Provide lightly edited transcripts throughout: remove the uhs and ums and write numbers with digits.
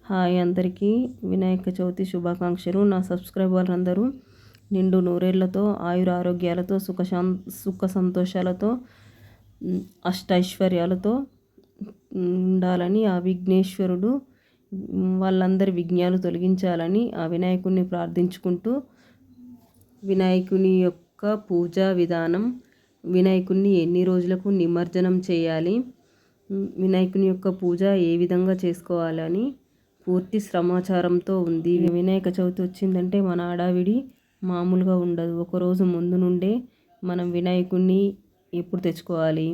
Hi అందరికీ వినాయక చవితి శుభాకాంక్షలు. నా సబ్స్క్రైబర్లు అందరూ నిండు నూరేళ్లతో ఆయుర ఆరోగ్యాలతో సుఖ సంతోషాలతో అష్టైశ్వర్యాలతో ఉండాలని ఆ విఘ్నేశ్వరుడు వాళ్ళందరి విఘ్నాలు తొలగించాలని ఆ వినాయకుడిని ప్రార్థించుకుంటూ వినాయకుని యొక్క పూజా విధానం, వినాయకుడిని ఎన్ని రోజులకు నిమజ్జనం చేయాలి, వినాయకుని యొక్క పూజ ఏ విధంగా చేసుకోవాలని పూర్తి సమాచారంతో ఉంది. వినాయక చవితి వచ్చిందంటే మన హడావిడి మామూలుగా ఉండదు. ఒకరోజు ముందు నుండే మనం వినాయకుడిని ఎప్పుడు తెచ్చుకోవాలి,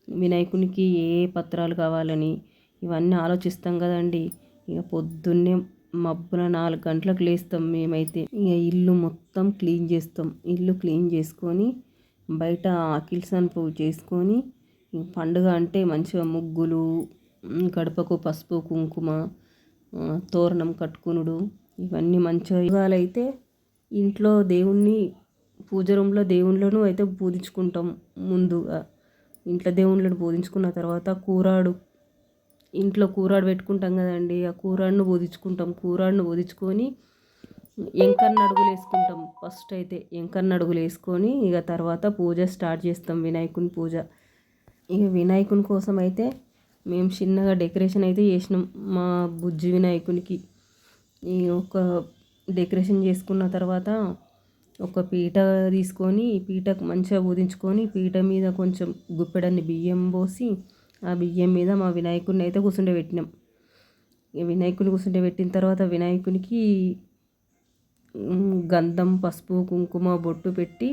వినాయకునికి ఏ పత్రాలు కావాలని ఇవన్నీ ఆలోచిస్తాం కదండి. ఇక పొద్దున్నే మబ్బున 4 గంటలకు లేస్తాం మేమైతే. ఇక ఇల్లు మొత్తం క్లీన్ చేస్తాం. ఇల్లు క్లీన్ చేసుకొని బయట ఆకిల్సన్ పూజ చేసుకొని పండుగ అంటే మంచిగా ముగ్గులు, గడపకు పసుపు కుంకుమ, తోరణం కట్టుకునుడు ఇవన్నీ మంచిగా అయితే ఇంట్లో దేవుణ్ణి పూజ రూమ్లో దేవుళ్ళను అయితే పూజించుకుంటాం. ముందుగా ఇంట్లో దేవుళ్ళను పూజించుకున్న తర్వాత ఇంట్లో కూరాడు పెట్టుకుంటాం కదండి. ఆ కూరాడును పూజించుకుంటాం. కూరాడును పూజించుకొని ఎంకన్న అడుగులు వేసుకుంటాం. ఫస్ట్ అయితే ఎంకన్న అడుగులు వేసుకొని ఇక తర్వాత పూజ స్టార్ట్ చేస్తాం. వినాయకుని పూజ. ఇక వినాయకుని కోసం అయితే మేము చిన్నగా డెకరేషన్ అయితే చేసినాం మా బుజ్జి వినాయకునికి. ఈ ఒక డెకరేషన్ చేసుకున్న తర్వాత ఒక పీట తీసుకొని పీటకు మంచిగా పూజించుకొని పీట మీద కొంచెం గుప్పెడన్ని బియ్యం పోసి ఆ బియ్యం మీద మా వినాయకుడిని అయితే కూర్చుండబెట్టినాం. వినాయకుని కూర్చుండబెట్టిన తర్వాత వినాయకునికి గంధం, పసుపు, కుంకుమ బొట్టు పెట్టి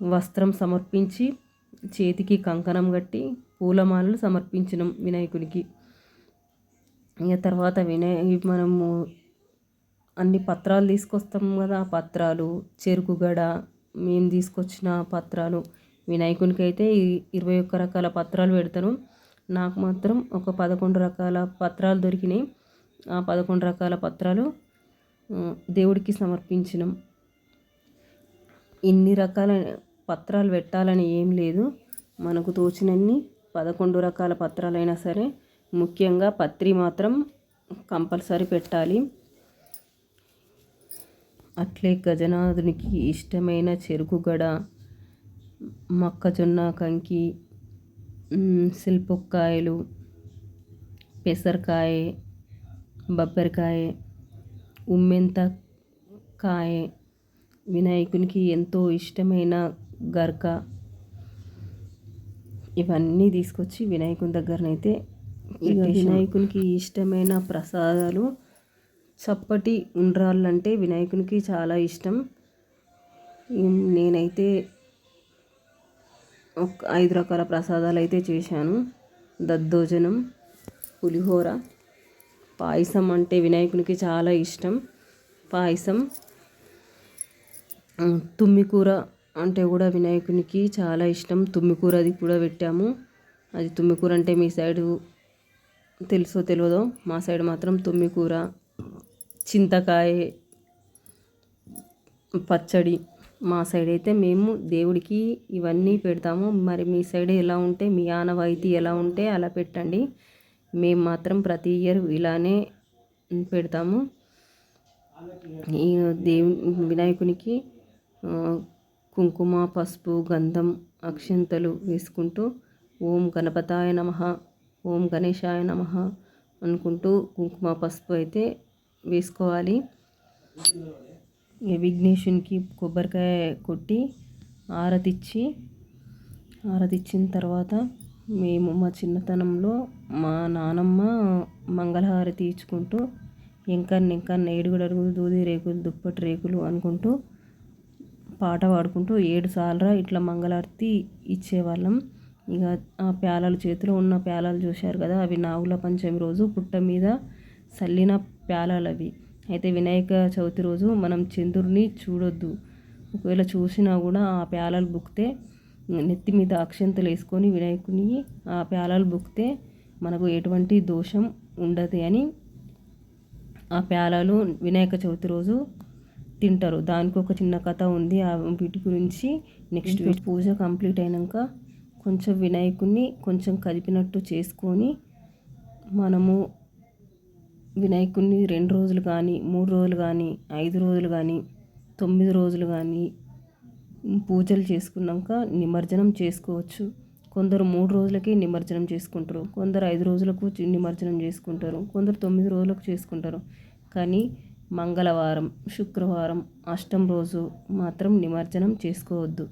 వస్త్రం సమర్పించి చేతికి కంకణం కట్టి పూలమాలలు సమర్పించినాం వినాయకునికి. ఇక తర్వాత మనము అన్ని పత్రాలు తీసుకొస్తాం కదా. ఆ పత్రాలు, చెరుకు గడ, మేము తీసుకొచ్చిన పత్రాలు వినాయకునికి అయితే 21 రకాల పత్రాలు పెడతాను. నాకు మాత్రం ఒక 11 రకాల పత్రాలు దొరికినాయి. ఆ 11 రకాల పత్రాలు దేవుడికి సమర్పించినాం. ఇన్ని రకాల పత్రాలు పెట్టాలని ఏం లేదు, మనకు తోచినన్ని 11 రకాల పత్రాలైనా సరే ముఖ్యంగా పత్రి మాత్రం కంపల్సరీ పెట్టాలి. అట్లే గజనాథునికి ఇష్టమైన చెరుకుగడ, మొక్కజొన్న కంకి, శిల్పకాయలు, పెసరకాయ, బొబ్బరికాయ, ఉమ్మెంత కాయ, వినాయకునికి ఎంతో ఇష్టమైన గరక ఇవన్నీ తీసుకొచ్చి వినాయకుని దగ్గరనైతే వినాయకునికి ఇష్టమైన ప్రసాదాలు చప్పటి ఉండ్రాళ్ళు అంటే వినాయకునికి చాలా ఇష్టం. నేనైతే ఒక 5 రకాల ప్రసాదాలు అయితే చేశాను. దద్దోజనం, పులిహోర, పాయసం అంటే వినాయకునికి చాలా ఇష్టం. పాయసం, తుమ్మికూర అంటే కూడా వినాయకునికి చాలా ఇష్టం. తుమ్మికూర అది కూడా పెట్టాము. అది తుమ్మికూర అంటే మీ సైడు తెలుసో తెలియదో, మా సైడ్ మాత్రం తుమ్మికూర, చింతకాయ పచ్చడి. మా సైడ్ అయితే మేము దేవుడికి ఇవన్నీ పెడతాము. మరి మీ సైడ్ ఎలా ఉంటే, మీ ఆనవాయితీ ఎలా ఉంటే అలా పెట్టండి. మేము మాత్రం ప్రతి ఇయర్ ఇలానే పెడతాము. ఈ వినాయకునికి కుంకుమ, పసుపు, గంధం, అక్షంతలు వేసుకుంటూ ఓం గణపతాయ నమః, ఓం గణేశాయ నమః అనుకుంటూ కుంకుమ పసుపు అయితే వేసుకోవాలి. విఘ్నేశునికి కొబ్బరికాయ కొట్టి ఆరతిచ్చిన తర్వాత మేము మా చిన్నతనంలో మా నానమ్మ మంగళహారతి ఇచ్చుకుంటూ ఎంకన్న 7 అడుగులు దూది రేకులు దుప్పటి రేకులు అనుకుంటూ పాట పాడుకుంటూ 7 సార్లు ఇట్లా మంగళారతి ఇచ్చేవాళ్ళం. ఇక ఆ ప్యాలాలు, చేతిలో ఉన్న ప్యాలాలు చూశారు కదా, అవి నాగుల పంచమి రోజు పుట్ట మీద చల్లిన ప్యాలాలు అవి. అయితే వినాయక చవితి రోజు మనం చంద్రుడిని చూడొద్దు. ఒకవేళ చూసినా కూడా ఆ ప్యాలాలు బుక్తే నెత్తి మీద అక్షంతలు వేసుకొని వినాయకుని ఆ ప్యాలాలు బుక్తే మనకు ఎటువంటి దోషం ఉండదు అని ఆ ప్యాలాలు వినాయక చవితి రోజు తింటారు. దానికి ఒక చిన్న కథ ఉంది. వీటి గురించి నెక్స్ట్ పూజ కంప్లీట్ అయినాక కొంచెం వినాయకుడిని కొంచెం కదిపినట్టు చేసుకొని మనము వినాయకుడిని 2 రోజులు కానీ 3 రోజులు కానీ 5 రోజులు కానీ 9 రోజులు కానీ పూజలు చేసుకున్నాక నిమజ్జనం చేసుకోవచ్చు. కొందరు 3 రోజులకే నిమజ్జనం చేసుకుంటారు, కొందరు 5 రోజులకు నిమజ్జనం చేసుకుంటారు, కొందరు 9 రోజులకు చేసుకుంటారు. కానీ మంగళవారం, శుక్రవారం, అష్టమి రోజు మాత్రం నిమజ్జనం చేసుకోవద్దు.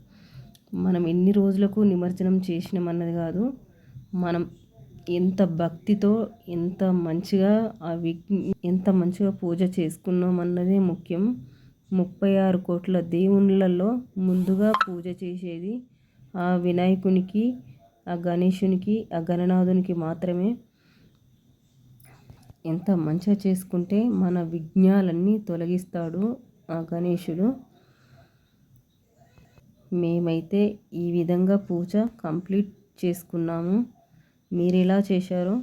మనం ఎన్ని రోజులకు నిమజ్జనం చేసినామన్నది కాదు, మనం ఎంత భక్తితో ఎంత మంచిగా ఎంత మంచిగా పూజ చేసుకున్నాం అన్నదే ముఖ్యం. 36 కోట్ల దేవుళ్ళల్లో ముందుగా పూజ చేసేది ఆ వినాయకునికి, ఆ గణేశునికి, ఆ గణనాథునికి మాత్రమే. ఎంత మంచిగా చేసుకుంటే మన విఘ్నాలన్నీ తొలగిస్తాడు ఆ గణేశుడు. మేమైతే ఈ విధంగా పూజ కంప్లీట్ చేసుకున్నాము. మీరు ఎలా చేశారో